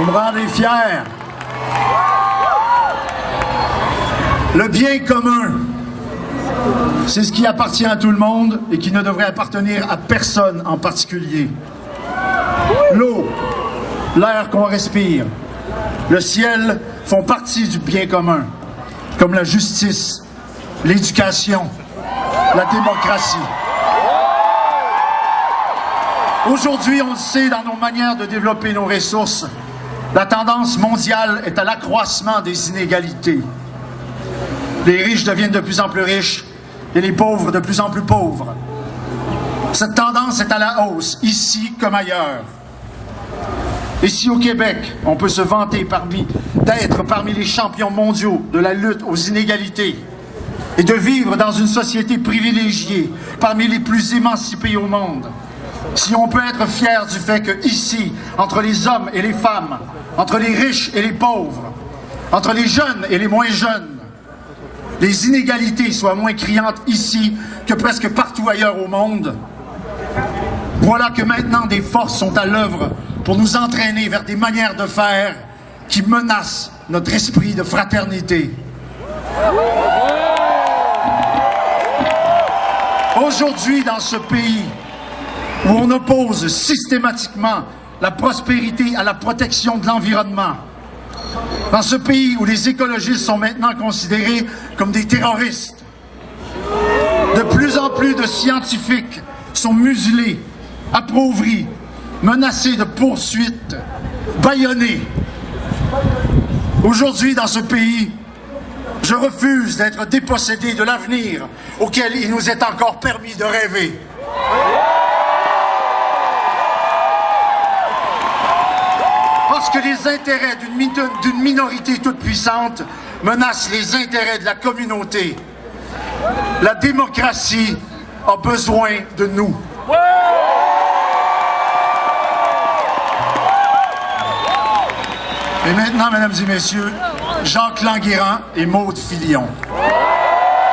Vous me rendez fier. Le bien commun, c'est ce qui appartient à tout le monde et qui ne devrait appartenir à personne en particulier. L'eau, l'air qu'on respire, le ciel font partie du bien commun, comme la justice, l'éducation, la démocratie. Aujourd'hui, on le sait, dans nos manières de développer nos ressources, la tendance mondiale est à l'accroissement des inégalités. Les riches deviennent de plus en plus riches et les pauvres de plus en plus pauvres. Cette tendance est à la hausse, ici comme ailleurs. Ici au Québec, on peut se vanter d'être parmi les champions mondiaux de la lutte aux inégalités et de vivre dans une société privilégiée, parmi les plus émancipées au monde. Si on peut être fier du fait que ici, entre les hommes et les femmes, entre les riches et les pauvres, entre les jeunes et les moins jeunes, les inégalités soient moins criantes ici que presque partout ailleurs au monde, voilà que maintenant des forces sont à l'œuvre pour nous entraîner vers des manières de faire qui menacent notre esprit de fraternité. Aujourd'hui, dans ce pays où on oppose systématiquement la prospérité à la protection de l'environnement, dans ce pays où les écologistes sont maintenant considérés comme des terroristes, de plus en plus de scientifiques sont muselés, appauvris, menacés de poursuites, bâillonnés. Aujourd'hui, dans ce pays, je refuse d'être dépossédé de l'avenir auquel il nous est encore permis de rêver. Parce que les intérêts d'une minorité toute puissante menacent les intérêts de la communauté. La démocratie a besoin de nous. Et maintenant, mesdames et messieurs, Jacques Languérand et Maude Filion.